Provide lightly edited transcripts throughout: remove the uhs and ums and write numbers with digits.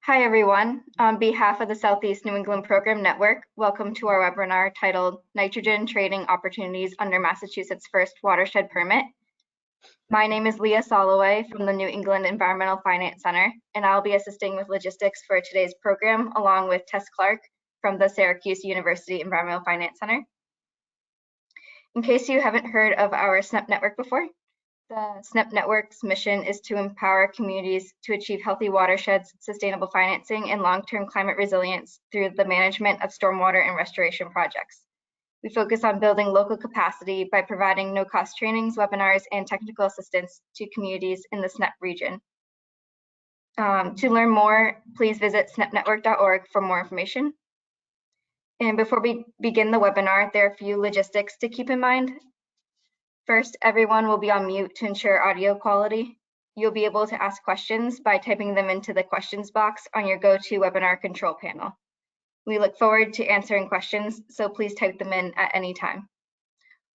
Hi, everyone. On behalf of the Southeast New England Program Network, welcome to our webinar titled Nitrogen Trading Opportunities Under Massachusetts' First Watershed Permit. My name is Leah Soloway from the New England Environmental Finance Center, and I'll be assisting with logistics for today's program, along with Tess Clark from the Syracuse University Environmental Finance Center. In case you haven't heard of our SNEP network before, the SNEP network's mission is to empower communities to achieve healthy watersheds, sustainable financing, and long-term climate resilience through the management of stormwater and restoration projects. We focus on building local capacity by providing no-cost trainings, webinars, and technical assistance to communities in the SNEP region. To learn more, please visit snepnetwork.org for more information. And before we begin the webinar, there are a few logistics to keep in mind. First, everyone will be on mute to ensure audio quality. You'll be able to ask questions by typing them into the questions box on your GoToWebinar control panel. We look forward to answering questions, so please type them in at any time.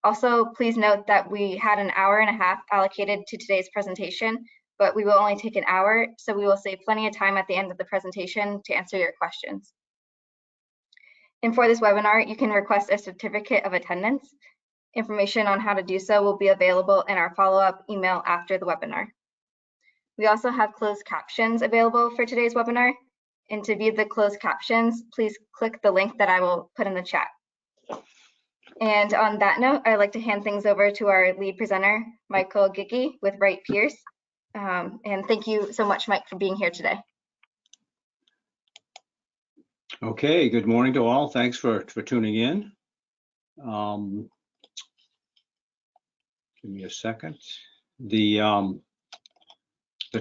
Also, please note that we had an hour and a half allocated to today's presentation, but we will only take an hour, so we will save plenty of time at the end of the presentation to answer your questions. And for this webinar, you can request a certificate of attendance. Information on how to do so will be available in our follow-up email after the webinar. We also have closed captions available for today's webinar. And to view the closed captions, please click the link that I will put in the chat. And on that note, I'd like to hand things over to our lead presenter, Michael Gicke with Wright Pierce. And thank you so much, Mike, for being here today. Okay, good morning to all. Thanks for tuning in. Give me a second. The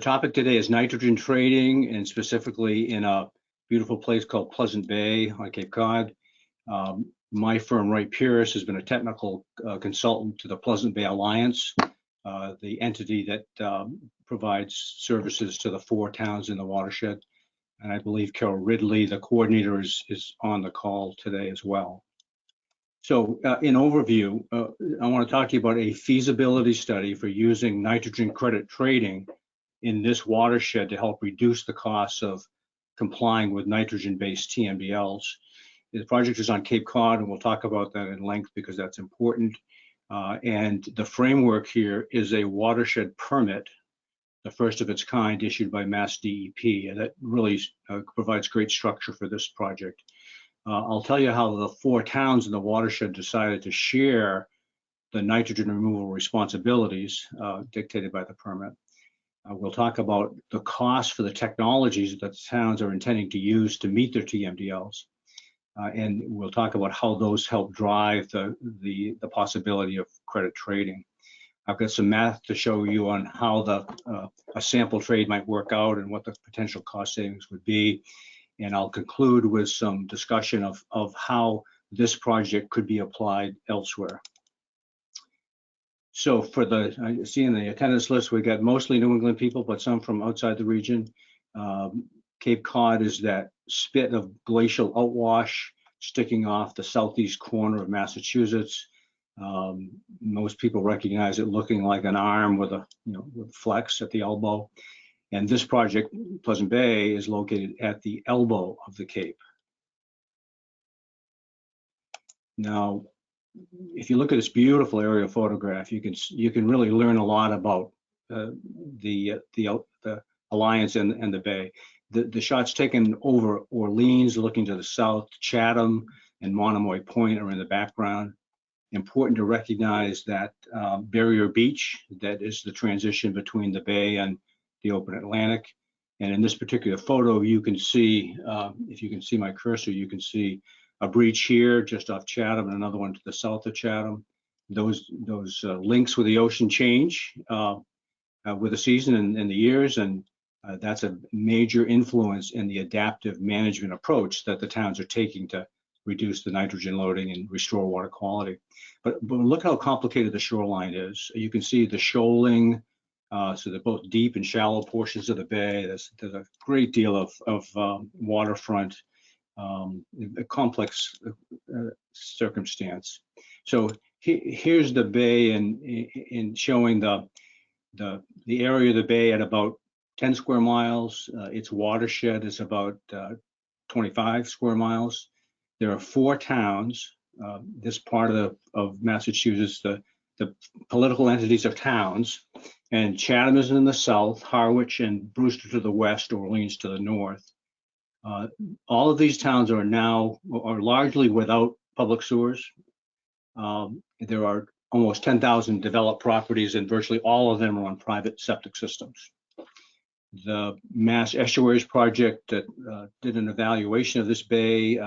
topic today is nitrogen trading, and specifically in a beautiful place called Pleasant Bay on Cape Cod. My firm, Wright Pierce, has been a technical consultant to the Pleasant Bay Alliance, the entity that provides services to the 4 towns in the watershed. And I believe Carol Ridley, the coordinator, is on the call today as well. So in overview, I want to talk to you about a feasibility study for using nitrogen credit trading in this watershed to help reduce the costs of complying with nitrogen-based TMDLs. The project is on Cape Cod, and we'll talk about that in length because that's important. And the framework here is a watershed permit, the first of its kind issued by MassDEP, and that really provides great structure for this project. I'll tell you how the 4 towns in the watershed decided to share the nitrogen removal responsibilities dictated by the permit. We'll talk about the cost for the technologies that the towns are intending to use to meet their TMDLs. And we'll talk about how those help drive the possibility of credit trading. I've got some math to show you on how a sample trade might work out and what the potential cost savings would be. And I'll conclude with some discussion of how this project could be applied elsewhere. So for I see in the attendance list, we got mostly New England people, but some from outside the region. Cape Cod is that spit of glacial outwash sticking off the southeast corner of Massachusetts. Most people recognize it looking like an arm with with flex at the elbow. And this project, Pleasant Bay, is located at the elbow of the Cape. Now, if you look at this beautiful aerial photograph, you can really learn a lot about the Alliance and the Bay. The shots taken over Orleans, looking to the south, Chatham and Monomoy Point are in the background. Important to recognize that Barrier Beach, that is the transition between the Bay and the open Atlantic. And in this particular photo, you can see, if you can see my cursor, you can see a breach here just off Chatham and another one to the south of Chatham. Those links with the ocean change with the season and the years, and that's a major influence in the adaptive management approach that the towns are taking to reduce the nitrogen loading and restore water quality. But look how complicated the shoreline is. You can see the shoaling, so they're both deep and shallow portions of the bay. There's a great deal of waterfront, a complex circumstance. So here's the bay in showing the area of the bay at about 10 square miles. Its watershed is about 25 square miles. There are 4 towns. This part of Massachusetts, the political entities of towns, and Chatham is in the south, Harwich and Brewster to the west, Orleans to the north. All of these towns are largely without public sewers. There are almost 10,000 developed properties, and virtually all of them are on private septic systems. The Mass Estuaries Project that did an evaluation of this bay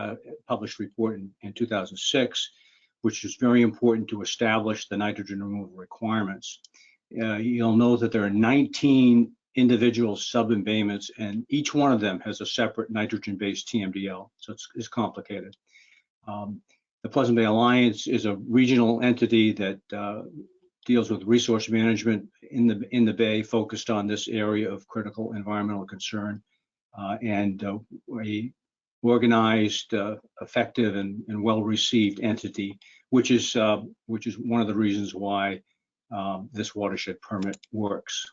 published a report in 2006, which is very important to establish the nitrogen removal requirements. You'll know that there are 19 individual sub-embayments, and each one of them has a separate nitrogen-based TMDL, so it's complicated. The Pleasant Bay Alliance is a regional entity that deals with resource management in the bay, focused on this area of critical environmental concern, and a organized, effective, and well-received entity, which is one of the reasons why this watershed permit works.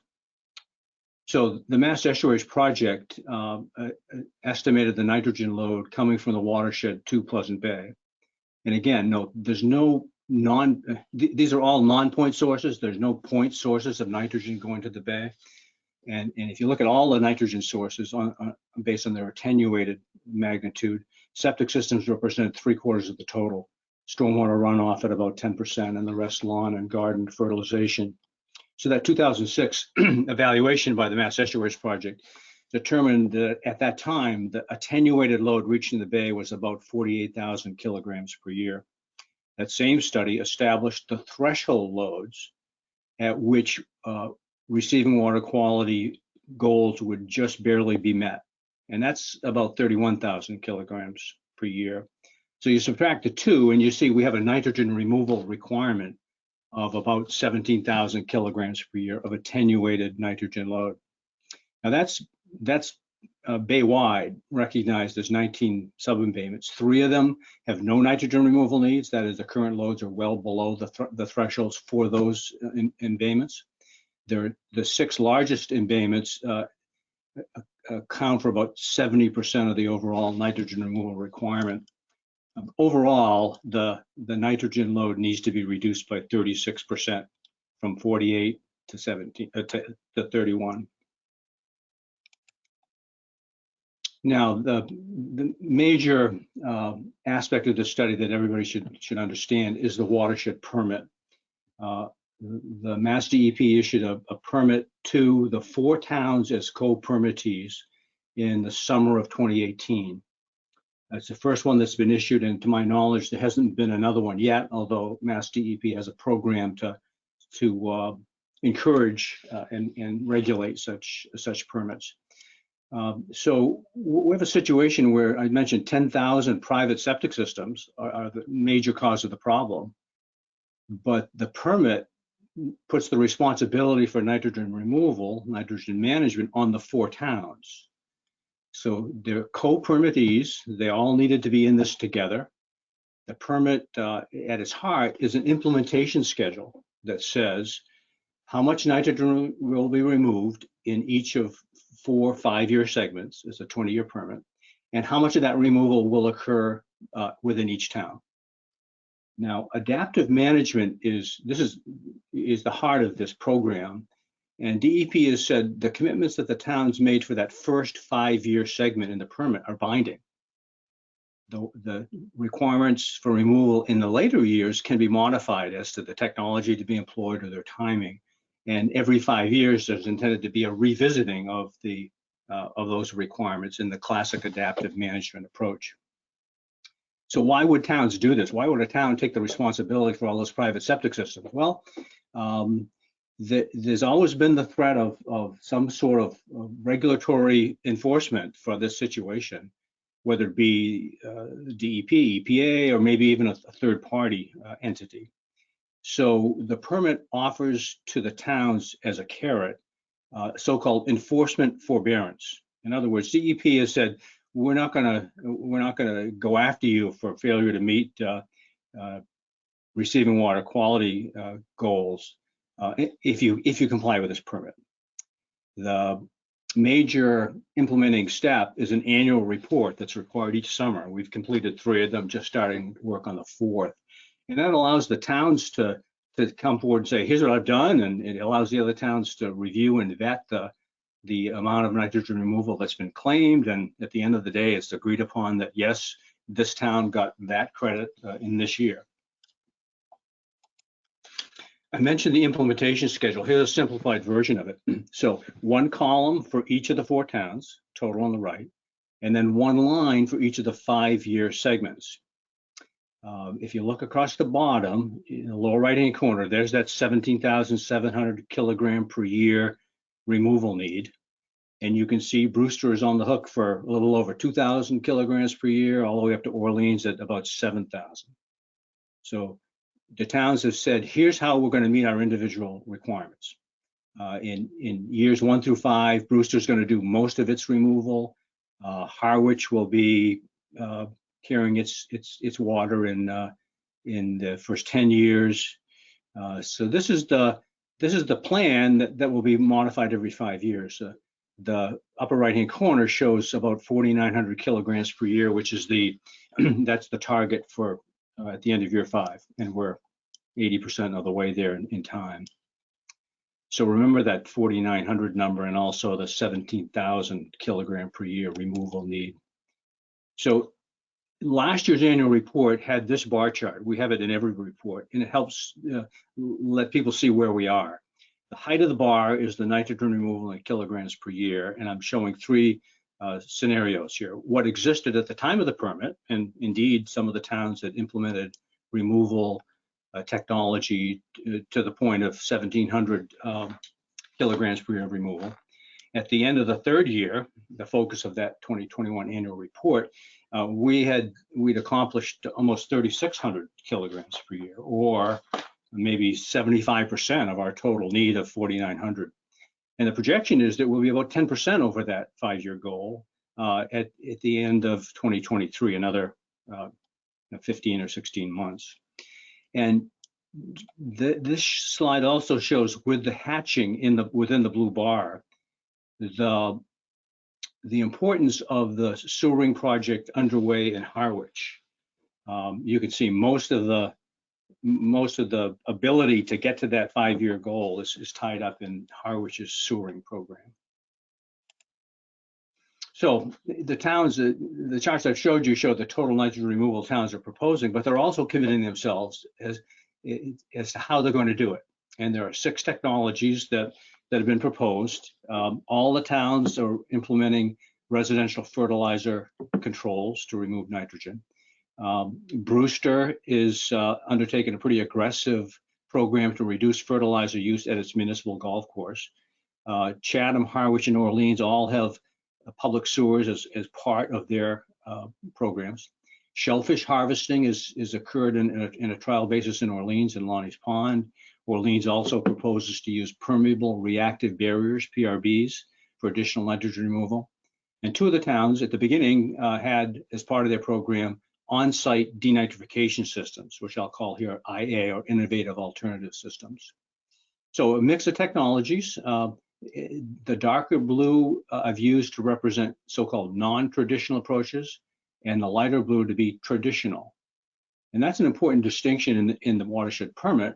So the Mass Estuaries Project estimated the nitrogen load coming from the watershed to Pleasant Bay. And again, no, there's no these are all non-point sources. There's no point sources of nitrogen going to the bay. And if you look at all the nitrogen sources based on their attenuated magnitude, septic systems represent 3/4 of the total. Stormwater runoff at about 10%, and the rest lawn and garden fertilization. So that 2006 evaluation by the Mass Estuaries Project determined that at that time, the attenuated load reaching the bay was about 48,000 kilograms per year. That same study established the threshold loads at which receiving water quality goals would just barely be met. And that's about 31,000 kilograms per year. So you subtract the two and you see we have a nitrogen removal requirement of about 17,000 kilograms per year of attenuated nitrogen load. Now that's bay-wide, recognized as 19 sub-embayments. 3 of them have no nitrogen removal needs. That is, the current loads are well below the thresholds for those embayments. The 6 largest embayments account for about 70% of the overall nitrogen removal requirement. Overall, the nitrogen load needs to be reduced by 36%, from 48 to 31. Now, the major aspect of the study that everybody should understand is the watershed permit. The MassDEP issued a permit to the 4 towns as co-permittees in the summer of 2018. That's the first one that's been issued, and to my knowledge, there hasn't been another one yet, although MassDEP has a program to encourage and regulate such permits. So we have a situation where I mentioned 10,000 private septic systems are the major cause of the problem, but the permit puts the responsibility for nitrogen removal, nitrogen management on the 4 towns. So they're co-permittees. They all needed to be in this together. The permit at its heart is an implementation schedule that says how much nitrogen will be removed in each of 4 5-year segments. It's a 20-year permit, and how much of that removal will occur within each town. Now, adaptive management is the heart of this program, and DEP has said the commitments that the towns made for that first 5-year segment in the permit are binding. The requirements for removal in the later years can be modified as to the technology to be employed or their timing. And every 5 years, there's intended to be a revisiting of those requirements in the classic adaptive management approach. So why would towns do this? Why would a town take the responsibility for all those private septic systems? Well, there's always been the threat of some sort of regulatory enforcement for this situation, whether it be DEP, EPA, or maybe even a third-party entity. So the permit offers to the towns as a carrot, so-called enforcement forbearance. In other words, DEP has said, we're not gonna go after you for failure to meet receiving water quality goals if you comply with this permit. The major implementing step is an annual report that's required each summer. We've completed 3 of them, just starting work on the 4th. And that allows the towns to come forward and say, here's what I've done. And it allows the other towns to review and vet the amount of nitrogen removal that's been claimed. And at the end of the day, it's agreed upon that, yes, this town got that credit in this year. I mentioned the implementation schedule. Here's a simplified version of it. So 1 column for each of the 4 towns, total on the right, and then 1 line for each of the 5-year segments. If you look across the bottom, in the lower right-hand corner, there's that 17,700 kilogram per year removal need. And you can see Brewster is on the hook for a little over 2,000 kilograms per year, all the way up to Orleans at about 7,000. So the towns have said, here's how we're going to meet our individual requirements. In years 1 through 5, Brewster's going to do most of its removal. Harwich will be carrying its water in the first 10 years. So this is the plan that will be modified every 5 years. The upper right-hand corner shows about 4,900 kilograms per year, which is that's the target for at the end of year 5, and we're 80% of the way there in time. So remember that 4,900 number, and also the 17,000 kilogram per year removal need. So last year's annual report had this bar chart. We have it in every report, and it helps let people see where we are. The height of the bar is the nitrogen removal in kilograms per year, and I'm showing 3 scenarios here. What existed at the time of the permit, and indeed some of the towns that implemented removal technology to the point of 1,700 kilograms per year of removal. At the end of the 3rd year, the focus of that 2021 annual report, we'd accomplished almost 3,600 kilograms per year, or maybe 75% of our total need of 4,900. And the projection is that we'll be about 10% over that 5-year goal at the end of 2023, another 15 or 16 months. And this slide also shows, with the hatching within the blue bar, the importance of the sewering project underway in Harwich. You can see most of the ability to get to that 5-year goal is tied up in Harwich's sewering program. So the towns, the charts I've showed you show the total nitrogen removal towns are proposing, but they're also committing themselves as to how they're going to do it. And there are 6 technologies that have been proposed. All the towns are implementing residential fertilizer controls to remove nitrogen. Brewster is undertaking a pretty aggressive program to reduce fertilizer use at its municipal golf course. Chatham, Harwich, and Orleans all have public sewers as part of their programs. Shellfish harvesting is occurred in a trial basis in Orleans and Lonnie's Pond. Orleans also proposes to use permeable reactive barriers, PRBs, for additional nitrogen removal. And 2 of the towns at the beginning had, as part of their program, on-site denitrification systems, which I'll call here IA, or innovative alternative systems. So a mix of technologies. The darker blue I've used to represent so-called non-traditional approaches, and the lighter blue to be traditional. And that's an important distinction in the watershed permit,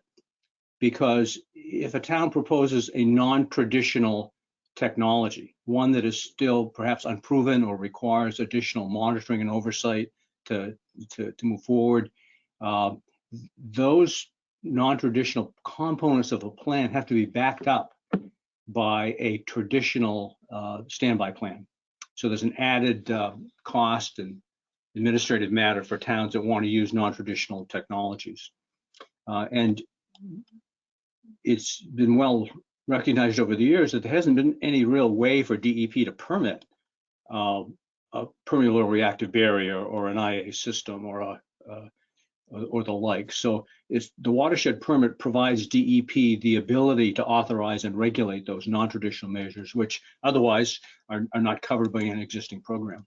because if a town proposes a non-traditional technology, one that is still perhaps unproven or requires additional monitoring and oversight to move forward, those non-traditional components of a plan have to be backed up by a traditional standby plan. So there's an added cost and administrative matter for towns that want to use non-traditional technologies. And it's been well recognized over the years that there hasn't been any real way for DEP to permit a permeable reactive barrier or an IA system or the like. So the watershed permit provides DEP the ability to authorize and regulate those non-traditional measures, which otherwise are not covered by an existing program.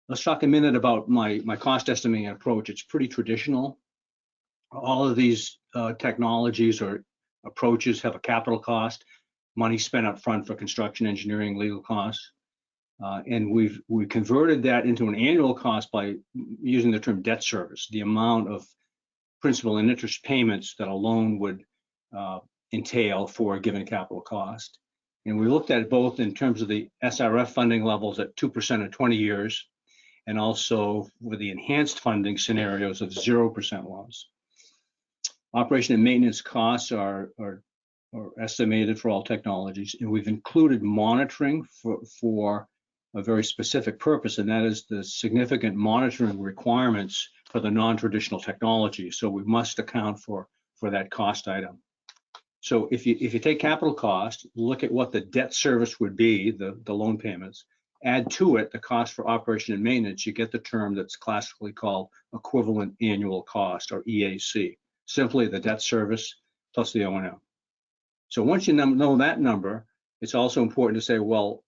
Let's talk a minute about my cost estimating approach. It's pretty traditional. All of these technologies or approaches have a capital cost. money spent up front for construction, engineering, legal costs. And we converted that into an annual cost by using the term debt service, the amount of principal and interest payments that a loan would entail for a given capital cost. And we looked at it both in terms of the SRF funding levels at 2% of 20 years, and also with the enhanced funding scenarios of 0% loans. Operation and maintenance costs are estimated for all technologies, and we've included monitoring for a very specific purpose, and that is the significant monitoring requirements for the non-traditional technology. So we must account for that cost item. So if you take capital cost, look at what the debt service would be, the loan payments, add to it the cost for operation and maintenance, you get the term that's classically called equivalent annual cost, or EAC, simply the debt service plus the O&M. So once you know that number, it's also important to say, well,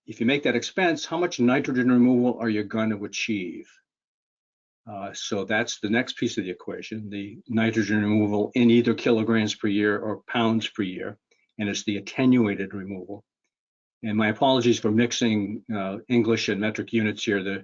if you make that expense, how much nitrogen removal are you going to achieve? So that's the next piece of the equation, the nitrogen removal in either kilograms per year or pounds per year, and it's the attenuated removal. And my apologies for mixing English and metric units here.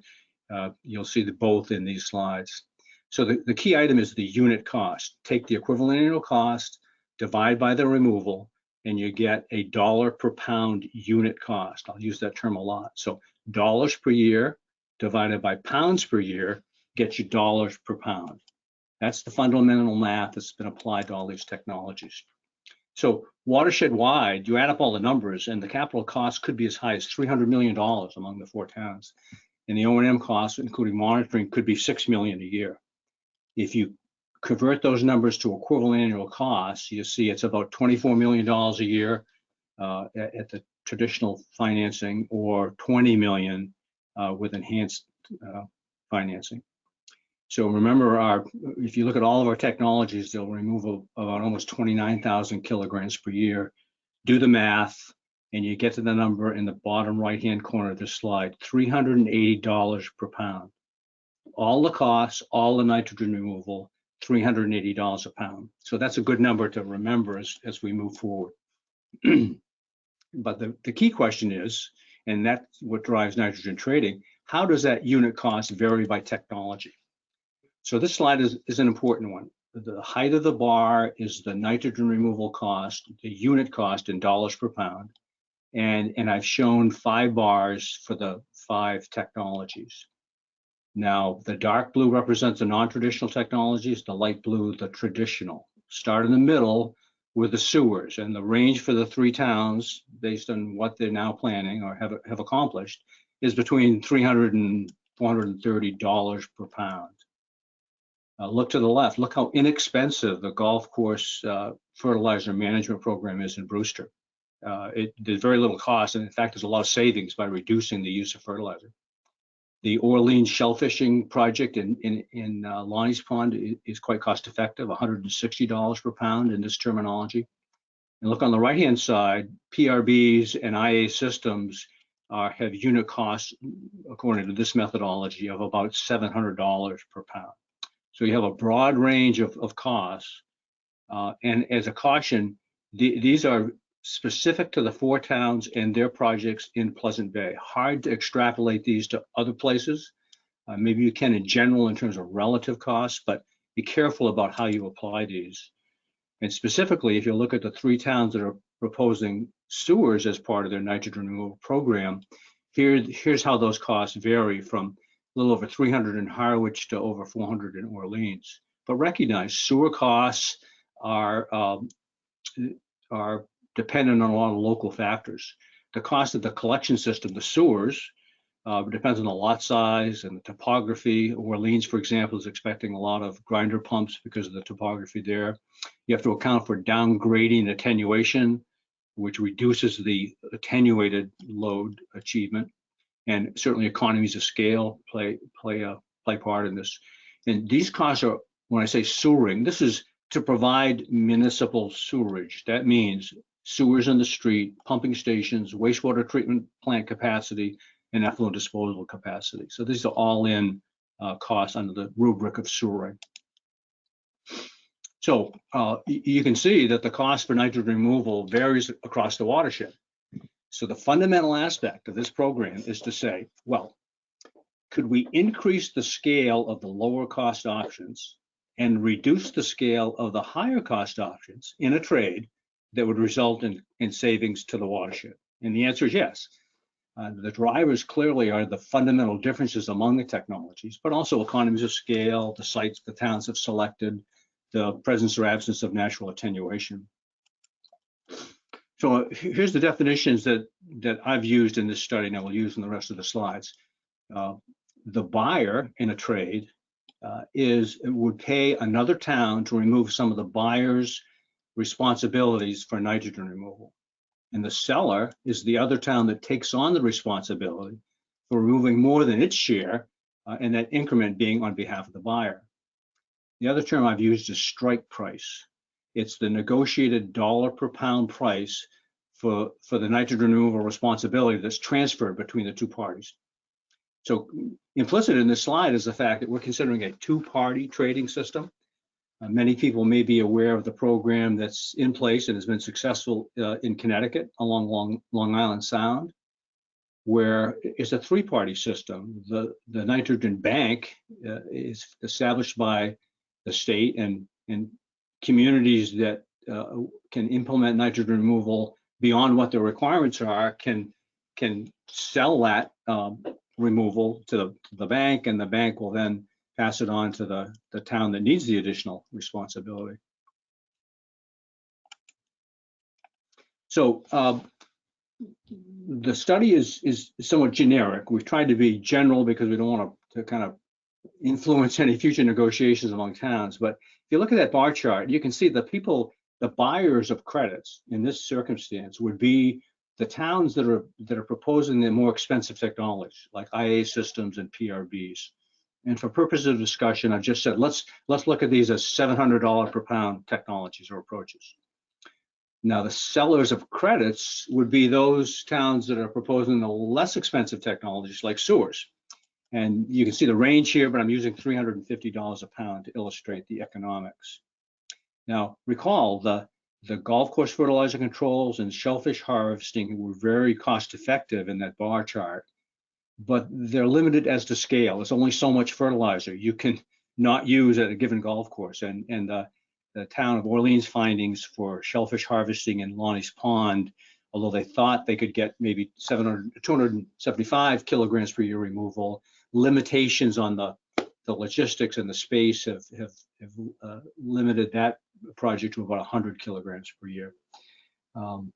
You'll see both in these slides. So the key item is the unit cost. Take the equivalent annual cost, divide by the removal, and you get a $1 per pound unit cost. I'll use that term a lot. So dollars per year divided by pounds per year gets you dollars per pound. That's the fundamental math that's been applied to all these technologies. So watershed-wide, you add up all the numbers, and the capital cost could be as high as $300 million among the 4 towns. And the O&M costs, including monitoring, could be $6 million a year. If you convert those numbers to equivalent annual costs, you see it's about $24 million a year at the traditional financing, or $20 million with enhanced financing. So remember, if you look at all of our technologies, they'll remove about almost 29,000 kilograms per year. Do the math, and you get to the number in the bottom right-hand corner of this slide, $380 per pound. All the costs, all the nitrogen removal, $380 a pound. So that's a good number to remember as we move forward. But the key question is, and that's what drives nitrogen trading, how does that unit cost vary by technology? So this slide is an important one. The height of the bar is the nitrogen removal cost, the unit cost in dollars per pound. And I've shown 5 bars for the 5 technologies. Now, the dark blue represents the non-traditional technologies, the light blue, the traditional. Start in the middle with the sewers, and the range for the 3 towns, based on what they're now planning or have accomplished, is between $300 and $430 per pound. Look to the left. Look how inexpensive the golf course fertilizer management program is in Brewster. There's very little cost, and in fact, there's a lot of savings by reducing the use of fertilizer. The Orleans shellfishing project in Lonnie's Pond is quite cost effective, $160 per pound in this terminology. And look on the right-hand side, PRBs and IA systems have unit costs, according to this methodology, of about $700 per pound. So you have a broad range of costs. And as a caution, these are specific to the 4 towns and their projects in Pleasant Bay. Hard to extrapolate these to other places. Maybe you can in general in terms of relative costs, but be careful about how you apply these. And specifically, if you look at the 3 towns that are proposing sewers as part of their nitrogen removal program, here's how those costs vary from a little over 300 in Harwich to over 400 in Orleans. But recognize sewer costs are dependent on a lot of local factors. The cost of the collection system, the sewers, depends on the lot size and the topography. Orleans, for example, is expecting a lot of grinder pumps because of the topography there. You have to account for downgrading attenuation, which reduces the attenuated load achievement. And certainly economies of scale play part in this. And these costs are, when I say sewering, this is to provide municipal sewerage. That means sewers in the street, pumping stations, wastewater treatment plant capacity, and effluent disposal capacity. So these are all in costs under the rubric of sewering. So you can see that the cost for nitrogen removal varies across the watershed. So the fundamental aspect of this program is to say, well, could we increase the scale of the lower cost options and reduce the scale of the higher cost options in a trade that would result in savings to the watershed? And the answer is yes. The drivers clearly are the fundamental differences among the technologies, but also economies of scale, the sites the towns have selected, the presence or absence of natural attenuation. So here's the definitions that I've used in this study, and I will use in the rest of the slides. The buyer in a trade would pay another town to remove some of the buyer's responsibilities for nitrogen removal. And the seller is the other town that takes on the responsibility for removing more than its share, and that increment being on behalf of the buyer. The other term I've used is strike price. It's the negotiated dollar per pound price for the nitrogen removal responsibility that's transferred between the two parties. So implicit in this slide is the fact that we're considering a two-party trading system. Many people may be aware of the program that's in place and has been successful in Connecticut along Long Island Sound, where it's a three-party system. The nitrogen bank is established by the state, and communities that can implement nitrogen removal beyond what the requirements are can sell that removal to the bank, and the bank will then pass it on to the town that needs the additional responsibility. So the study is somewhat generic. We've tried to be general because we don't want to kind of influence any future negotiations among towns. But if you look at that bar chart, you can see the buyers of credits in this circumstance would be the towns that are proposing the more expensive technology, like IA systems and PRBs. And for purposes of discussion, I've just said, let's look at these as $700 per pound technologies or approaches. Now, the sellers of credits would be those towns that are proposing the less expensive technologies like sewers. And you can see the range here, but I'm using $350 a pound to illustrate the economics. Now, recall the golf course fertilizer controls and shellfish harvesting were very cost effective in that bar chart, but they're limited as to scale. There's only so much fertilizer you can not use at a given golf course. And the town of Orleans findings for shellfish harvesting in Lonnie's Pond, although they thought they could get maybe 275 kilograms per year removal, limitations on the logistics and the space have limited that project to about 100 kilograms per year.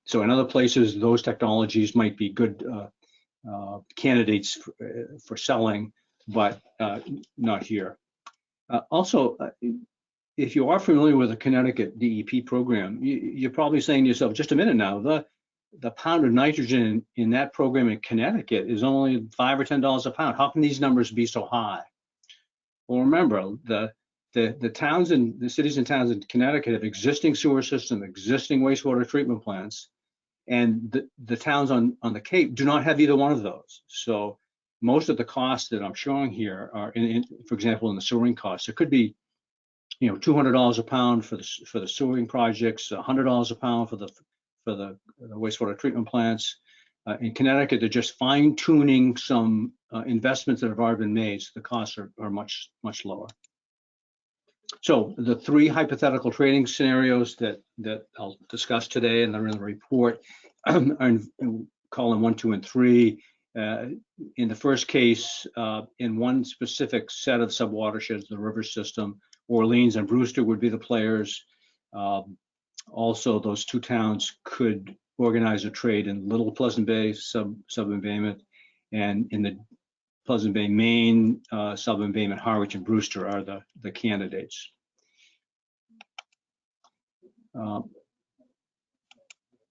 So in other places, those technologies might be good candidates for selling, but not here. Also, if you are familiar with the Connecticut DEP program, you're probably saying to yourself, just a minute now, the pound of nitrogen in that program in Connecticut is only $5 or $10 a pound. How can these numbers be so high? Well, remember, the towns and the cities and towns in Connecticut have existing sewer system, existing wastewater treatment plants, and the towns on the Cape do not have either one of those. So most of the costs that I'm showing here are, for example, in the sewering costs. It could be, $200 a pound for the sewering projects, $100 a pound for the wastewater treatment plants. In Connecticut, they're just fine tuning some investments that have already been made, so the costs are much lower. So the three hypothetical trading scenarios that I'll discuss today, and they're in the report, are in column 1, 2, and 3. In the first case, in one specific set of subwatersheds, the river system, Orleans and Brewster would be the players. Also, those two towns could organize a trade in Little Pleasant Bay sub-embayment, and in the Pleasant Bay, Maine sub-embayment, Harwich and Brewster are the candidates.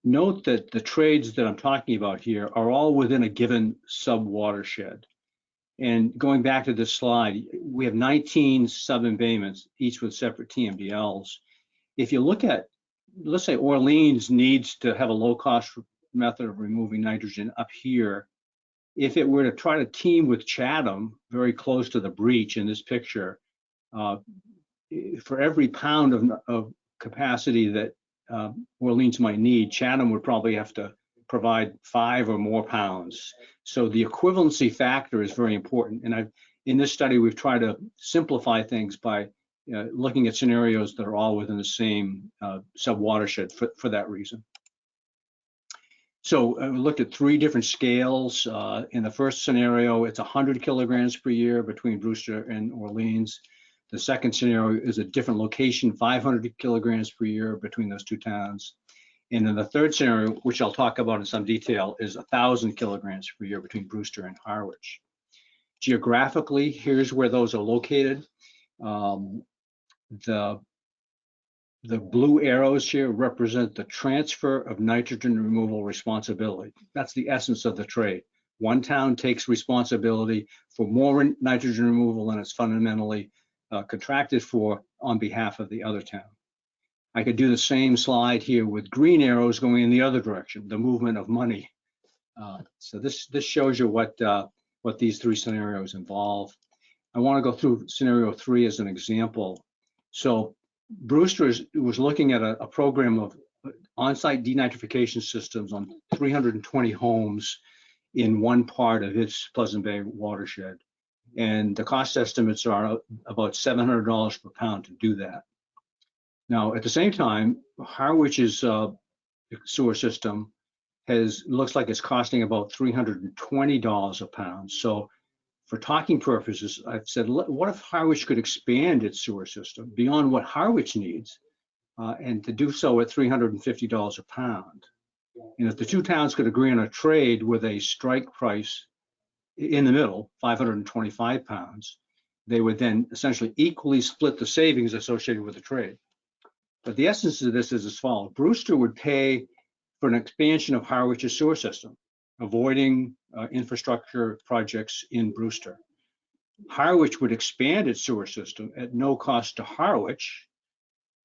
Note that the trades that I'm talking about here are all within a given sub-watershed. And going back to this slide, we have 19 sub-embayments, each with separate TMDLs. If you look at, let's say Orleans needs to have a low-cost method of removing nitrogen up here. If it were to try to team with Chatham, very close to the breach in this picture, for every pound of capacity that Orleans might need, Chatham would probably have to provide 5 or more pounds. So the equivalency factor is very important. And in this study, we've tried to simplify things by looking at scenarios that are all within the same sub-watershed for that reason. So we looked at 3 different scales. In the first scenario, it's 100 kilograms per year between Brewster and Orleans. The second scenario is a different location, 500 kilograms per year between those 2 towns. And then the third scenario, which I'll talk about in some detail, is 1,000 kilograms per year between Brewster and Harwich. Geographically, here's where those are located. The blue arrows here represent the transfer of nitrogen removal responsibility. That's the essence of the trade. One town takes responsibility for more nitrogen removal than it's fundamentally contracted for on behalf of the other town. I could do the same slide here with green arrows going in the other direction, the movement of money. So this shows you what these 3 scenarios involve. I want to go through scenario 3 as an example. So Brewster was looking at a program of on-site denitrification systems on 320 homes in one part of its Pleasant Bay watershed. And the cost estimates are about $700 per pound to do that. Now, at the same time, Harwich's sewer system looks like it's costing about $320 a pound. So for talking purposes, I've said, what if Harwich could expand its sewer system beyond what Harwich needs, and to do so at $350 a pound? And if the 2 towns could agree on a trade with a strike price in the middle, 525 pounds, they would then essentially equally split the savings associated with the trade. But the essence of this is as follows. Brewster would pay for an expansion of Harwich's sewer system, avoiding infrastructure projects in Brewster. Harwich would expand its sewer system at no cost to Harwich.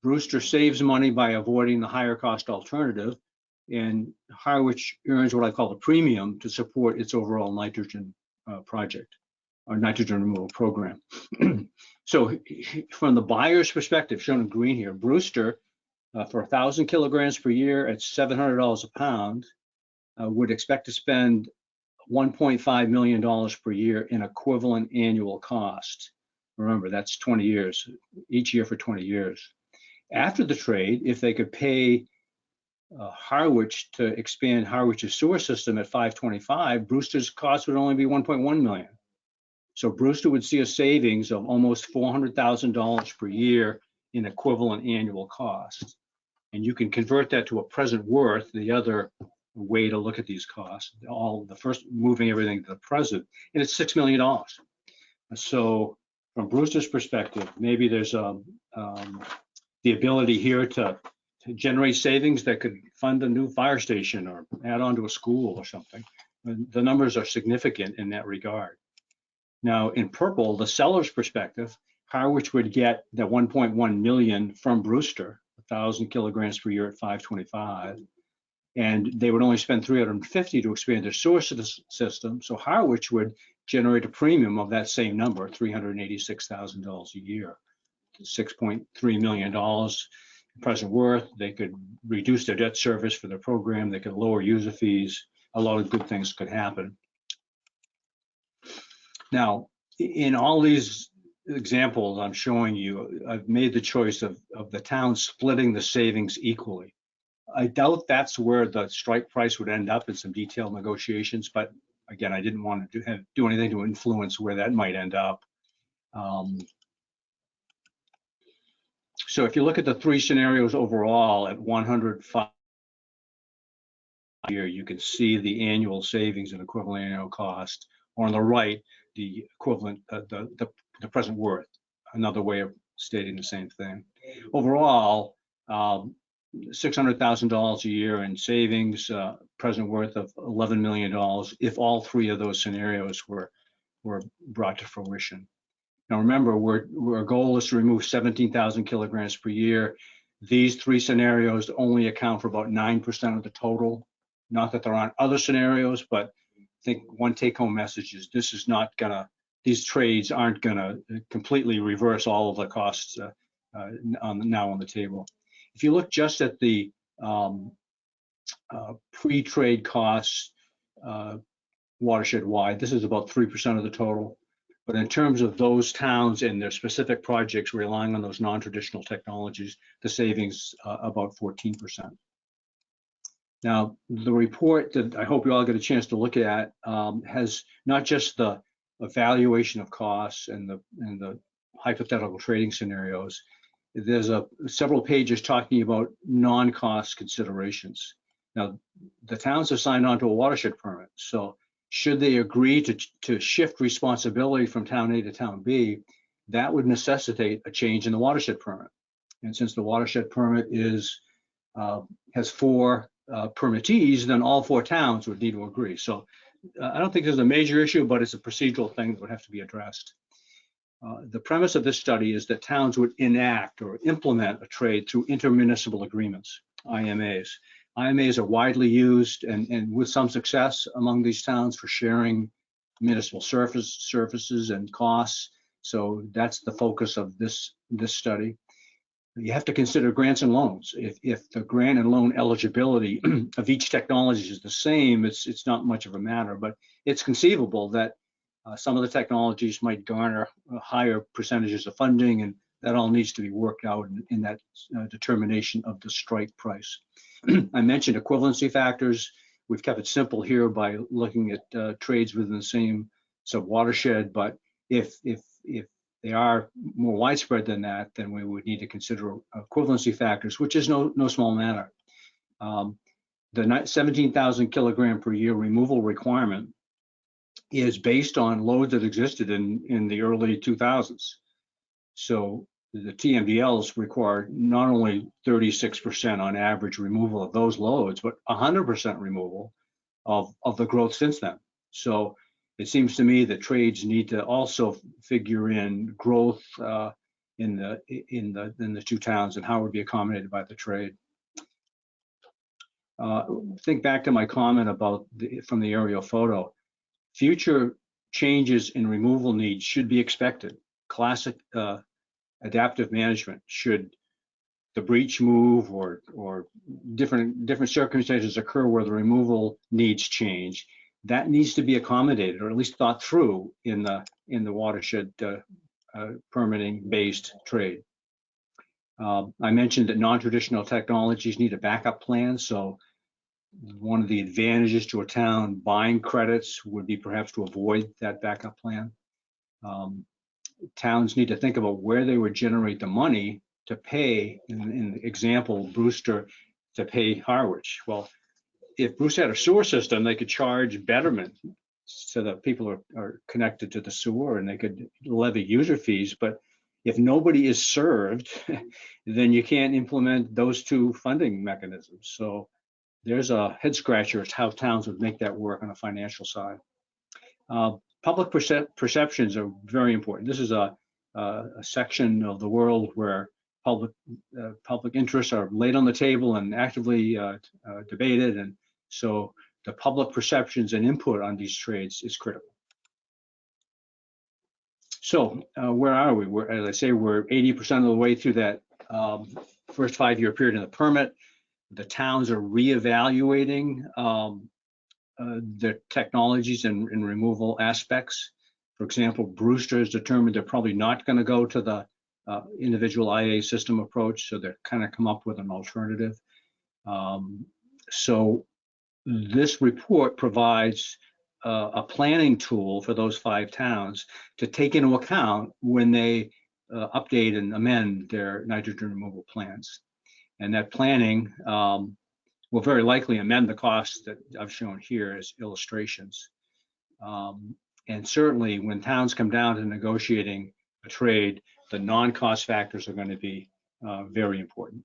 Brewster saves money by avoiding the higher cost alternative, and Harwich earns what I call a premium to support its overall nitrogen project or nitrogen removal program. So from the buyer's perspective, shown in green here, Brewster for 1,000 kilograms per year at $700 a pound would expect to spend $1.5 million per year in equivalent annual cost. Remember, that's 20 years, each year for 20 years. After the trade, if they could pay Harwich to expand Harwich's sewer system at $525, Brewster's cost would only be $1.1 million. So Brewster would see a savings of almost $400,000 per year in equivalent annual cost. And you can convert that to a present worth, the other way to look at these costs, the first moving everything to the present, and it's $6 million. So from Brewster's perspective, maybe there's the ability here to generate savings that could fund a new fire station or add on to a school or something. The numbers are significant in that regard. Now in purple, the seller's perspective, Harwich would get the 1.1 million from Brewster, 1,000 kilograms per year at 525, and they would only spend 350 to expand their sewer system. So Harwich would generate a premium of that same number, $386,000 a year, $6.3 million present worth. They could reduce their debt service for their program. They could lower user fees. A lot of good things could happen. Now, in all these examples I'm showing you, I've made the choice of the town splitting the savings equally. I doubt that's where the strike price would end up in some detailed negotiations, but again, I didn't want to do anything to influence where that might end up. So if you look at the 3 scenarios overall at 105 a year, you can see the annual savings and equivalent annual cost, or on the right, the equivalent, the present worth, another way of stating the same thing. Overall, $600,000 a year in savings, present worth of $11 million if all 3 of those scenarios were brought to fruition. Now remember, our goal is to remove 17,000 kilograms per year. These 3 scenarios only account for about 9% of the total. Not that there aren't other scenarios, but I think one take-home message is these trades aren't gonna completely reverse all of the costs now on the table. If you look just at the pre-trade costs watershed-wide, this is about 3% of the total. But in terms of those towns and their specific projects relying on those non-traditional technologies, the savings about 14%. Now, the report that I hope you all get a chance to look at has not just the evaluation of costs and the hypothetical trading scenarios. There's several pages talking about non-cost considerations. Now, the towns have signed on to a watershed permit, so should they agree to shift responsibility from town A to town B, that would necessitate a change in the watershed permit. And since the watershed permit has 4 permittees, then all 4 towns would need to agree. So I don't think there's a major issue, but it's a procedural thing that would have to be addressed. The premise of this study is that towns would enact or implement a trade through intermunicipal agreements, IMAs. IMAs are widely used and with some success among these towns for sharing municipal services and costs. So that's the focus of this study. You have to consider grants and loans. If the grant and loan eligibility of each technology is the same, it's not much of a matter, but it's conceivable that some of the technologies might garner higher percentages of funding, and that all needs to be worked out in that determination of the strike price. I mentioned equivalency factors. We've kept it simple here by looking at trades within the same sub-watershed, but if they are more widespread than that, then we would need to consider equivalency factors, which is no small matter. The 17,000 kilogram per year removal requirement is based on loads that existed in the early 2000s. So the TMDLs require not only 36% on average removal of those loads, but 100% removal of the growth since then. So it seems to me that trades need to also figure in growth in the 2 towns and how it would be accommodated by the trade. Think back to my comment about from the aerial photo. Future changes in removal needs should be expected. Classic adaptive management, should the breach move or different circumstances occur where the removal needs change, that needs to be accommodated or at least thought through in the watershed permitting based trade. I mentioned that non-traditional technologies need a backup plan. So one of the advantages to a town buying credits would be perhaps to avoid that backup plan. Towns need to think about where they would generate the money to pay, in the example, Brewster to pay Harwich. Well, if Brewster had a sewer system, they could charge betterment so that people are connected to the sewer and they could levy user fees. But if nobody is served, then you can't implement those 2 funding mechanisms. So there's a head scratcher as how towns would make that work on a financial side. Public perceptions are very important. This is a section of the world where public interests are laid on the table and actively debated, and so the public perceptions and input on these trades is critical. So where are we? As I say, we're 80% of the way through that first 5-year period in the permit. The towns are reevaluating the technologies and removal aspects. For example, Brewster has determined they're probably not going to go to the individual IA system approach, so they're kind of come up with an alternative. So this report provides a planning tool for those 5 towns to take into account when they update and amend their nitrogen removal plans. And that planning will very likely amend the costs that I've shown here as illustrations. And certainly when towns come down to negotiating a trade, the non-cost factors are going to be very important.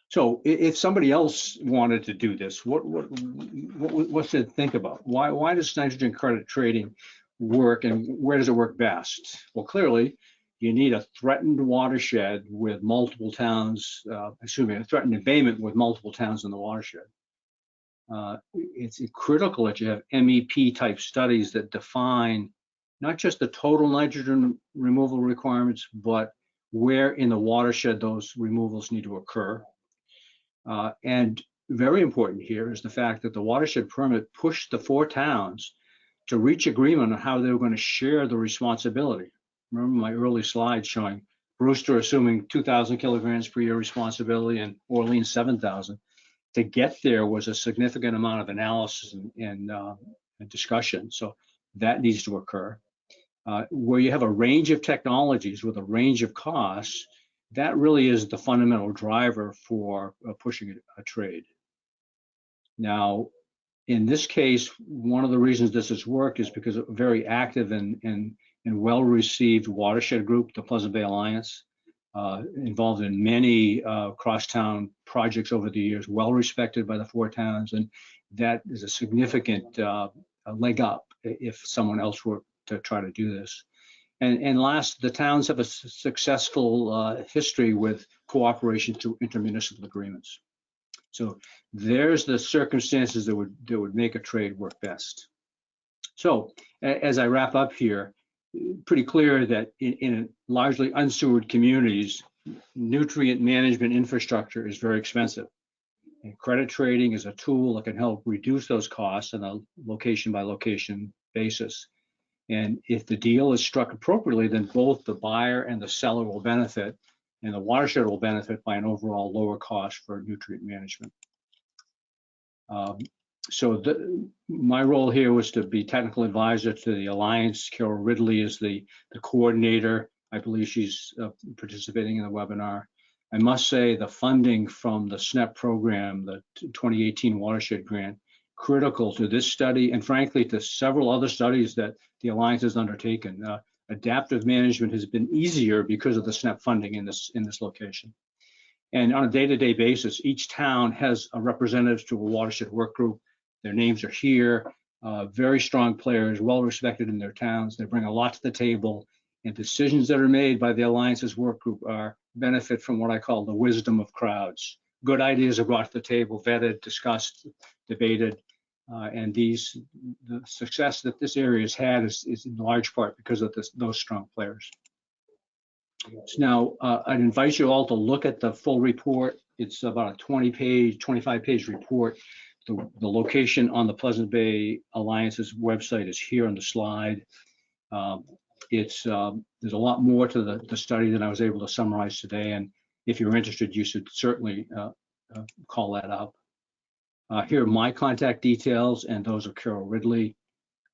So if somebody else wanted to do this, what's to think about? Why does nitrogen credit trading work, and where does it work best? Well, clearly you need a threatened watershed with multiple towns, a threatened abatement with multiple towns in the watershed. It's critical that you have MEP type studies that define not just the total nitrogen removal requirements, but where in the watershed those removals need to occur. And very important here is the fact that the watershed permit pushed the 4 towns to reach agreement on how they were going to share the responsibility. Remember my early slide showing Brewster assuming 2,000 kilograms per year responsibility and Orleans 7,000. To get there was a significant amount of analysis and discussion. So that needs to occur. Where you have a range of technologies with a range of costs, that really is the fundamental driver for pushing a trade. Now, in this case, one of the reasons this has worked is because of a very active and well-received watershed group, the Pleasant Bay Alliance, involved in many crosstown projects over the years, well-respected by the 4 towns, and that is a significant leg up if someone else were to try to do this. And last, the towns have a successful history with cooperation through intermunicipal agreements. So there's the circumstances that would make a trade work best. So as I wrap up here, pretty clear that in largely unsewered communities, nutrient management infrastructure is very expensive. And credit trading is a tool that can help reduce those costs on a location by location basis. And if the deal is struck appropriately, then both the buyer and the seller will benefit, and the watershed will benefit by an overall lower cost for nutrient management. So my role here was to be technical advisor to the Alliance. Carol Ridley is the coordinator. I believe she's participating in the webinar. I must say the funding from the SNEP program, the 2018 watershed grant, critical to this study and frankly to several other studies that the Alliance has undertaken. Adaptive management has been easier because of the SNEP funding in this location. And on a day-to-day basis, each town has a representative to a watershed work group. Their names are here, very strong players, well-respected in their towns. They bring a lot to the table, and decisions that are made by the Alliance's work group benefit from what I call the wisdom of crowds. Good ideas are brought to the table, vetted, discussed, debated, and the success that this area has had is in large part because of those strong players. So now I'd invite you all to look at the full report. It's about a 25-page report. The location on the Pleasant Bay Alliance's website is here on the slide. There's a lot more to the study than I was able to summarize today, and if you're interested, you should certainly call that up. Here are my contact details and those of Carol Ridley.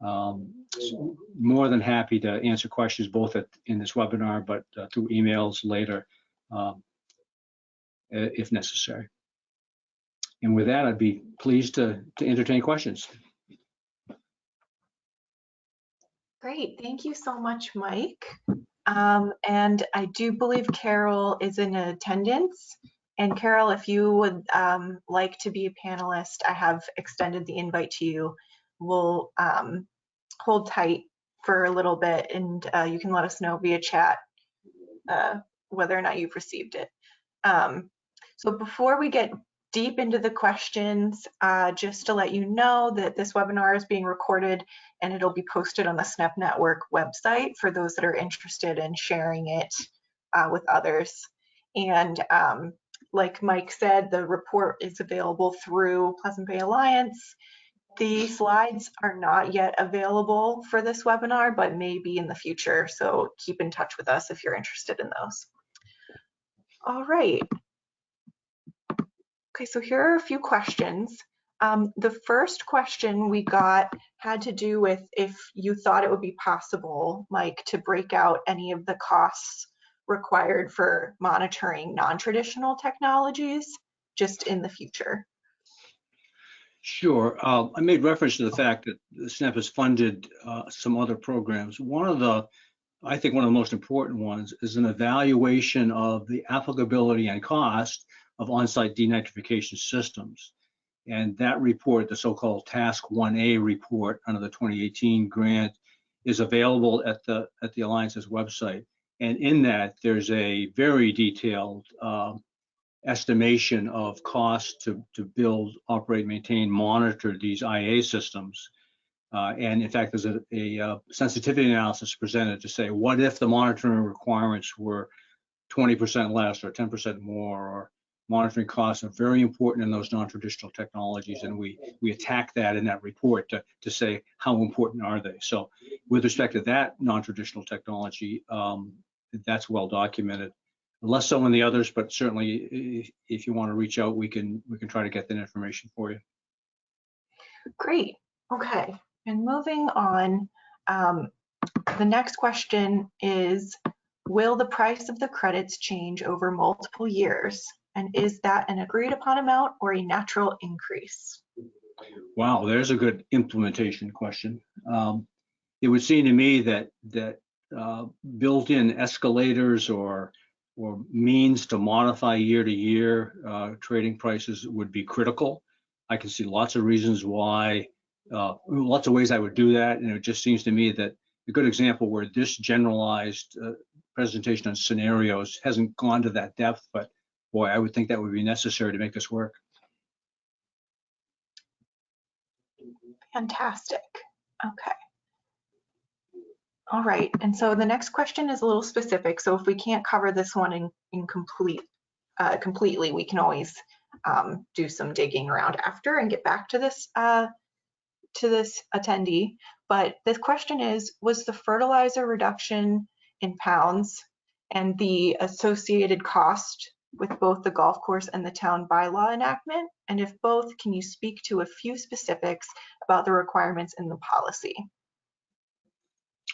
More than happy to answer questions both in this webinar, but through emails later if necessary. And with that, I'd be pleased to entertain questions. Great, thank you so much, Mike. And I do believe Carol is in attendance. And Carol, if you would like to be a panelist, I have extended the invite to you. We'll hold tight for a little bit, and you can let us know via chat whether or not you've received it. So before we get deep into the questions, just to let you know that this webinar is being recorded and it'll be posted on the SNEP Network website for those that are interested in sharing it with others. And like Mike said, the report is available through Pleasant Bay Alliance. The slides are not yet available for this webinar, but may be in the future. So keep in touch with us if you're interested in those. All right. Okay, so here are a few questions. The first question we got had to do with if you thought it would be possible, Mike, to break out any of the costs required for monitoring non-traditional technologies just in the future. Sure. I made reference to the fact that the SNEP has funded some other programs. I think one of the most important ones is an evaluation of the applicability and cost of on-site denitrification systems. And that report, the so-called Task 1A report under the 2018 grant, is available at the Alliance's website. And in that, there's a very detailed estimation of cost to build, operate, maintain, monitor these IA systems. And in fact, there's a sensitivity analysis presented to say, what if the monitoring requirements were 20% less or 10% more, or monitoring costs are very important in those non-traditional technologies, and we attack that in that report to say how important are they. So with respect to that non-traditional technology, that's well documented. Less so in the others, but certainly if you want to reach out, we can try to get that information for you. Great. Okay. And moving on, the next question is, will the price of the credits change over multiple years? And is that an agreed upon amount or a natural increase? Wow, there's a good implementation question. It would seem to me that built-in escalators or means to modify year to year trading prices would be critical. I can see lots of reasons why, lots of ways I would do that, and it just seems to me that a good example where this generalized presentation on scenarios hasn't gone to that depth, but boy, I would think that would be necessary to make this work. Fantastic. Okay. All right. And so the next question is a little specific. So if we can't cover this one completely, we can always do some digging around after and get back to this attendee. But the question is, was the fertilizer reduction in pounds and the associated cost with both the golf course and the town bylaw enactment? And if both, can you speak to a few specifics about the requirements in the policy?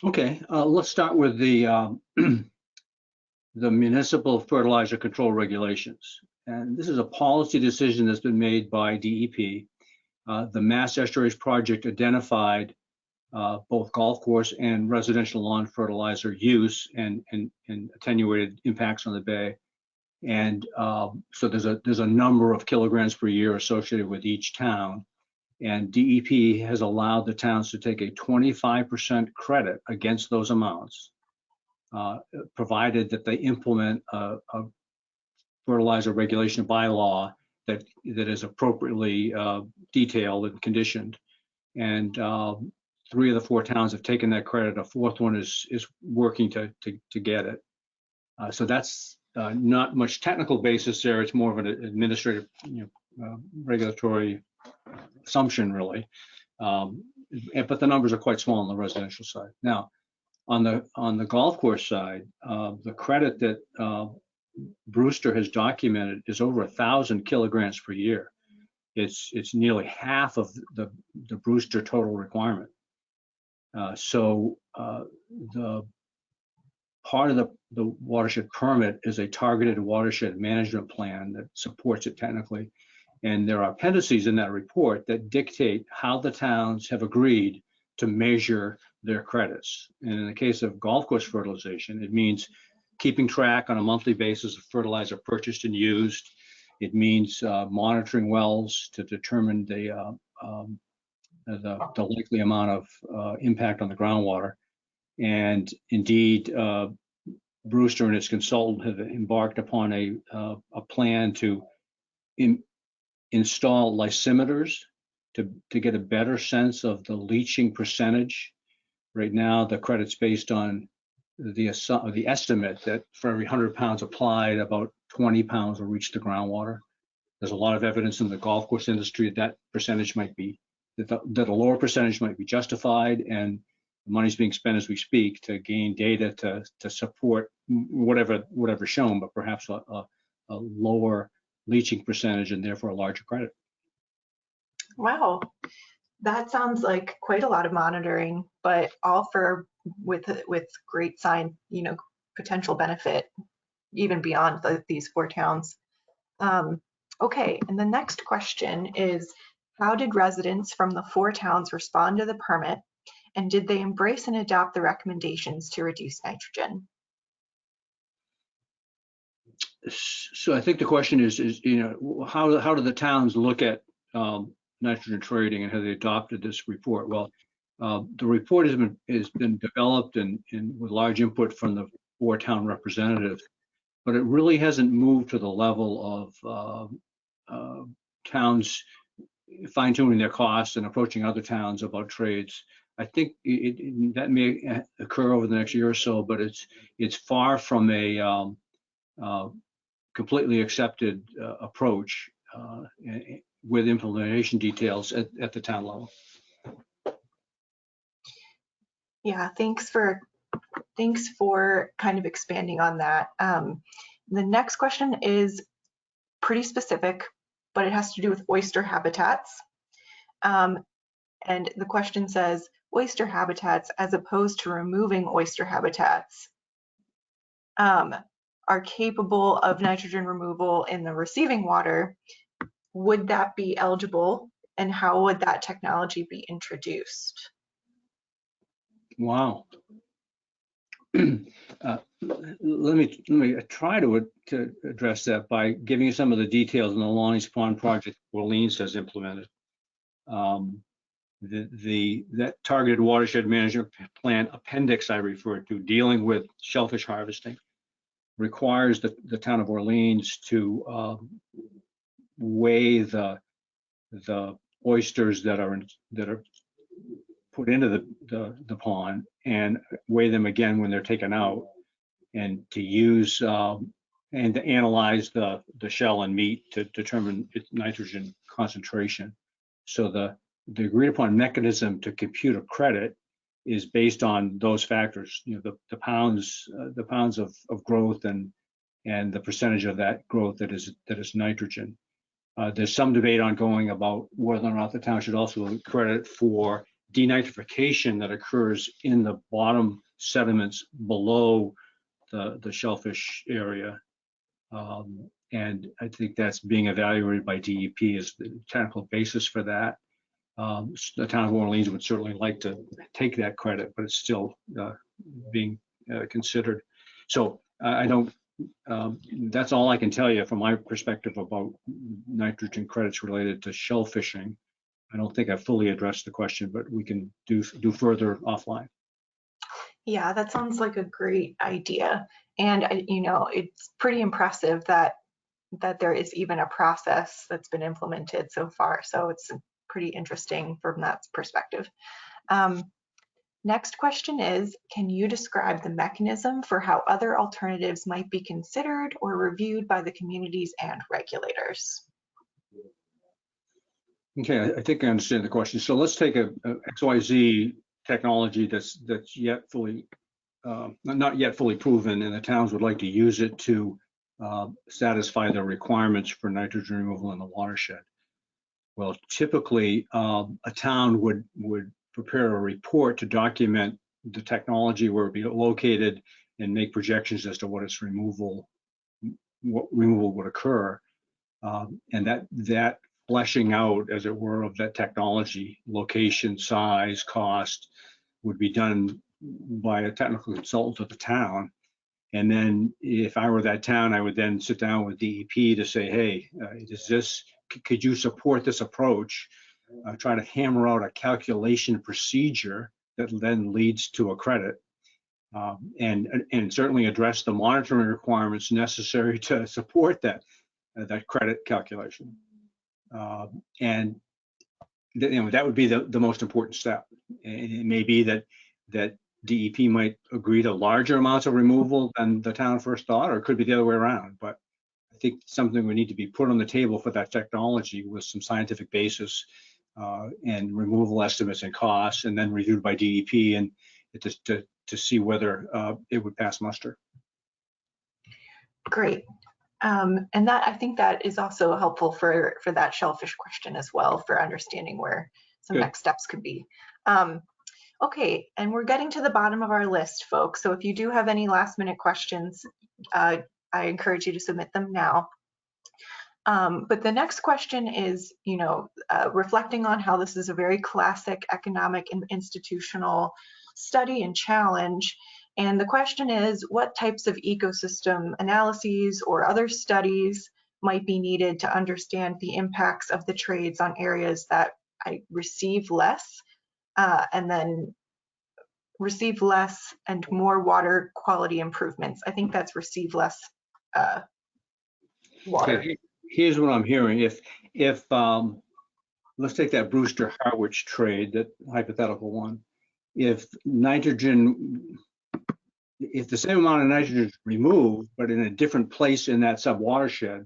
Okay, let's start with the municipal fertilizer control regulations. And this is a policy decision that's been made by DEP. The Mass Estuaries project identified both golf course and residential lawn fertilizer use and attenuated impacts on the bay. And so there's a number of kilograms per year associated with each town. And DEP has allowed the towns to take a 25% credit against those amounts, provided that they implement a fertilizer regulation bylaw that is appropriately detailed and conditioned. And 3 of the 4 towns have taken that credit. A 4th one is working to get it. So that's not much technical basis there. It's more of an administrative, regulatory assumption, really. But the numbers are quite small on the residential side. Now, on the golf course side, the credit that Brewster has documented is over 1,000 kilograms per year. It's nearly half of the Brewster total requirement. So the part of the watershed permit is a targeted watershed management plan that supports it technically. And there are appendices in that report that dictate how the towns have agreed to measure their credits. And in the case of golf course fertilization, it means keeping track on a monthly basis of fertilizer purchased and used. It means monitoring wells to determine the likely amount of impact on the groundwater. And indeed, Brewster and its consultant have embarked upon a plan to install lysimeters to get a better sense of the leaching percentage. Right now, the credit's based on the estimate that for every 100 pounds applied, about 20 pounds will reach the groundwater. There's a lot of evidence in the golf course industry that percentage might be, that a lower percentage might be justified, and the money's being spent as we speak to gain data to support whatever's shown, but perhaps a lower leaching percentage and therefore a larger credit. Wow, that sounds like quite a lot of monitoring, but all with great potential benefit even beyond these 4 towns. Okay, and the next question is, how did residents from the 4 towns respond to the permit, and did they embrace and adopt the recommendations to reduce nitrogen? So I think the question is how do the towns look at nitrogen trading, and have they adopted this report? Well, the report has been developed and with large input from the 4 town representatives, but it really hasn't moved to the level of towns fine-tuning their costs and approaching other towns about trades. I think that may occur over the next year or so, but it's far from a completely accepted approach with implementation details at the town level. Yeah, thanks for kind of expanding on that. The next question is pretty specific, but it has to do with oyster habitats. And the question says, oyster habitats, as opposed to removing oyster habitats, are capable of nitrogen removal in the receiving water. Would that be eligible, and how would that technology be introduced? Wow. Let me try to address that by giving you some of the details on the Lonnie's Pond project Orleans has implemented. That targeted watershed management plan appendix I referred to, dealing with shellfish harvesting, requires the town of Orleans to weigh the oysters that are put into the pond and weigh them again when they're taken out, and to use and to analyze the shell and meat to determine its nitrogen concentration. So the agreed upon mechanism to compute a credit is based on those factors, the pounds of growth and the percentage of that growth that is nitrogen. There's some debate ongoing about whether or not the town should also credit for denitrification that occurs in the bottom sediments below the shellfish area. And I think that's being evaluated by DEP as the technical basis for that. The town of Orleans would certainly like to take that credit, but it's still being considered. So I don't, that's all I can tell you from my perspective about nitrogen credits related to shellfishing. I don't think I've fully addressed the question, but we can do further offline. Yeah, that sounds like a great idea. And it's pretty impressive that there is even a process that's been implemented so far. So it's pretty interesting from that perspective. Next question is, can you describe the mechanism for how other alternatives might be considered or reviewed by the communities and regulators? Okay, I think I understand the question. So let's take a XYZ technology that's yet fully, not yet fully proven, and the towns would like to use it to satisfy the requirements for nitrogen removal in the watershed. Well, typically a town would prepare a report to document the technology, where it be located, and make projections as to what its removal would occur, and that fleshing out, as it were, of that technology, location, size, cost, would be done by a technical consultant of the town. And then if I were that town, I would then sit down with DEP to say, hey, could you support this approach? Try to hammer out a calculation procedure that then leads to a credit, and certainly address the monitoring requirements necessary to support that credit calculation. And that would be the most important step. And it may be that DEP might agree to larger amounts of removal than the town first thought, or it could be the other way around. But I think something would need to be put on the table for that technology with some scientific basis, and removal estimates and costs, and then reviewed by DEP and to see whether it would pass muster. Great. And I think that is also helpful for that shellfish question as well, for understanding where some Good. Next steps could be. Okay, and we're getting to the bottom of our list, folks. So if you do have any last minute questions, I encourage you to submit them now. But the next question is, reflecting on how this is a very classic economic and institutional study and challenge. And the question is, what types of ecosystem analyses or other studies might be needed to understand the impacts of the trades on areas that receive less, and then receive less and more water quality improvements? I think that's receive less water. Okay. Here's what I'm hearing. If let's take that Brewster Harwich trade, that hypothetical one. If nitrogen if the same amount of nitrogen is removed, but in a different place in that sub-watershed,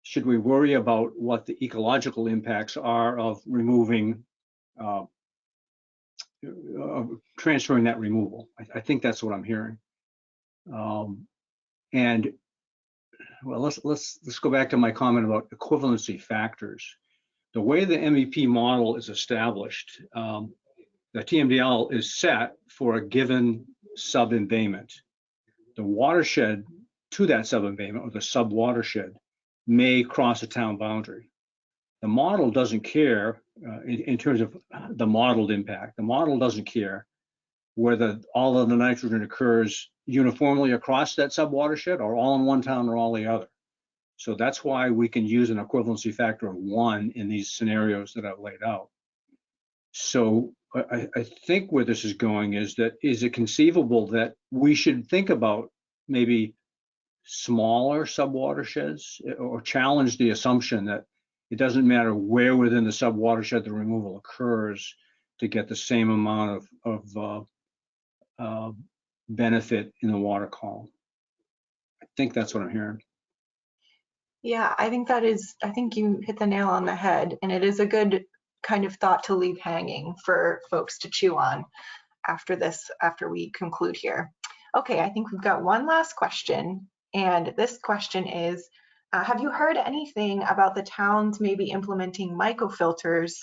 should we worry about what the ecological impacts are of removing, of transferring that removal? I think that's what I'm hearing. And well, let's go back to my comment about equivalency factors. The way the MEP model is established, the TMDL is set for a given sub-embayment. The watershed to that sub-embayment, or the sub-watershed, may cross a town boundary. The model doesn't care in terms of the modeled impact. The model doesn't care whether all of the nitrogen occurs uniformly across that sub-watershed or all in one town or all the other. So that's why we can use an equivalency factor of 1 in these scenarios that I've laid out. So I think where this is going is that, is it conceivable that we should think about maybe smaller sub-watersheds, or challenge the assumption that it doesn't matter where within the sub-watershed the removal occurs to get the same amount of benefit in the water column? I think that's what I'm hearing. Yeah, I think you hit the nail on the head, and it is a good kind of thought to leave hanging for folks to chew on after we conclude here. Okay, I think we've got one last question, and this question is, have you heard anything about the towns maybe implementing mycofilters,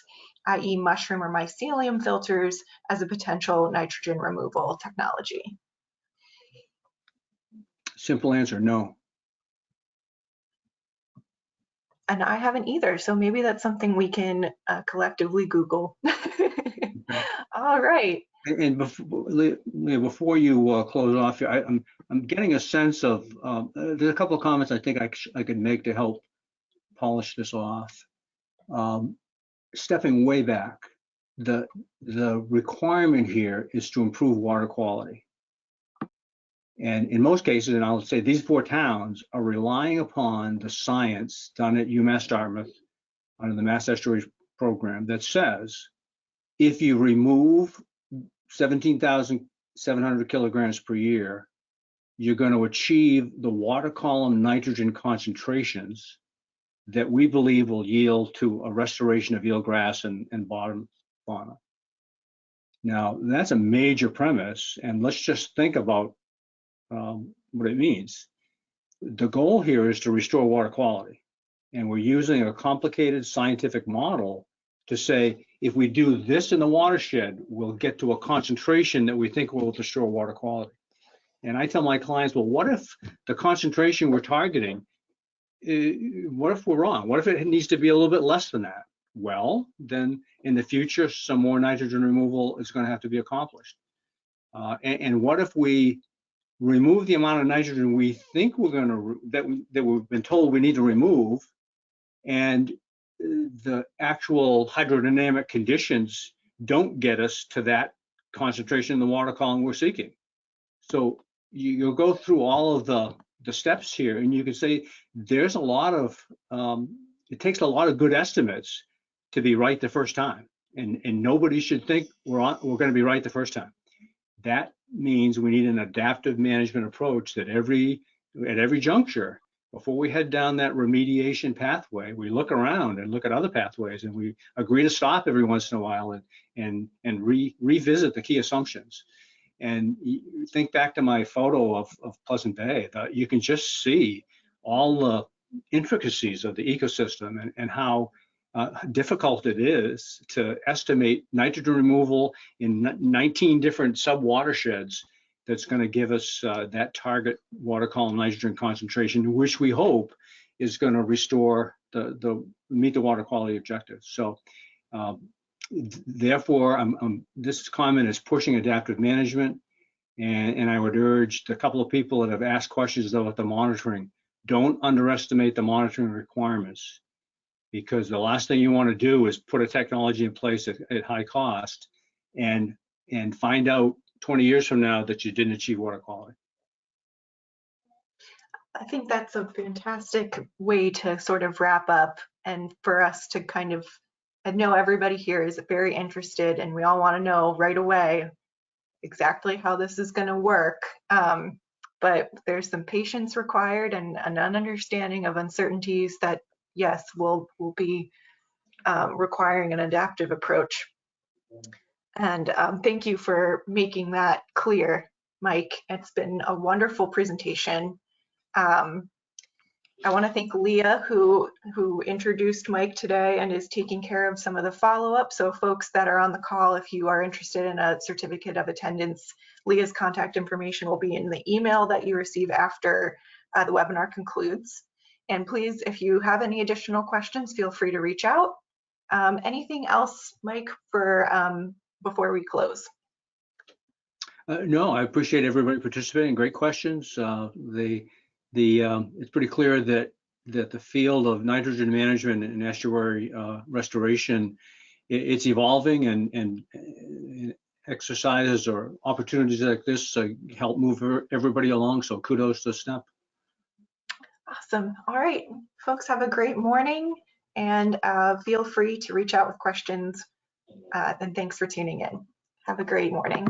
i.e. mushroom or mycelium filters, as a potential nitrogen removal technology? Simple answer, no. And I haven't either, so maybe that's something we can collectively Google. All right. And before you close off here, I'm getting a sense of, there's a couple of comments I think I could make to help polish this off. Stepping way back, the requirement here is to improve water quality. And in most cases, and I'll say these 4 towns are relying upon the science done at UMass Dartmouth under the Mass Estuary program that says, if you remove 17,700 kilograms per year, you're going to achieve the water column nitrogen concentrations that we believe will yield to a restoration of eelgrass and bottom fauna. Now, that's a major premise, and let's just think about what it means. The goal here is to restore water quality, and we're using a complicated scientific model to say, if we do this in the watershed, we'll get to a concentration that we think will restore water quality. And I tell my clients, well, what if the concentration we're targeting, what if we're wrong? What if it needs to be a little bit less than that? Well, then in the future, some more nitrogen removal is going to have to be accomplished. And what if we remove the amount of nitrogen we think we're going to, that we've been told we need to remove, and the actual hydrodynamic conditions don't get us to that concentration in the water column we're seeking? So you'll go through all of the steps here, and you can say there's a lot of, it takes a lot of good estimates to be right the first time. And nobody should think we're going to be right the first time. That means we need an adaptive management approach that at every juncture, before we head down that remediation pathway, we look around and look at other pathways, and we agree to stop every once in a while and revisit the key assumptions. And think back to my photo of Pleasant Bay. You can just see all the intricacies of the ecosystem and how difficult it is to estimate nitrogen removal in 19 different sub-watersheds that's going to give us that target water column nitrogen concentration, which we hope is going to restore meet the water quality objectives. So therefore, this comment is pushing adaptive management, and I would urge the couple of people that have asked questions about the monitoring, don't underestimate the monitoring requirements, because the last thing you want to do is put a technology in place at high cost and find out 20 years from now that you didn't achieve water quality. I think that's a fantastic way to sort of wrap up, and for us to kind of, I know everybody here is very interested and we all want to know right away exactly how this is going to work. But there's some patience required and an understanding of uncertainties that, yes, will be requiring an adaptive approach. And thank you for making that clear, Mike. It's been a wonderful presentation. I want to thank Leah, who introduced Mike today and is taking care of some of the follow-up. So folks that are on the call, if you are interested in a certificate of attendance, Leah's contact information will be in the email that you receive after the webinar concludes. And please, if you have any additional questions, feel free to reach out. Anything else, Mike, for before we close? No, I appreciate everybody participating. Great questions. It's pretty clear that the field of nitrogen management and estuary restoration, it's evolving, and exercises or opportunities like this help move everybody along. So kudos to SNEP. Awesome. All right, folks, have a great morning, and feel free to reach out with questions. And thanks for tuning in. Have a great morning.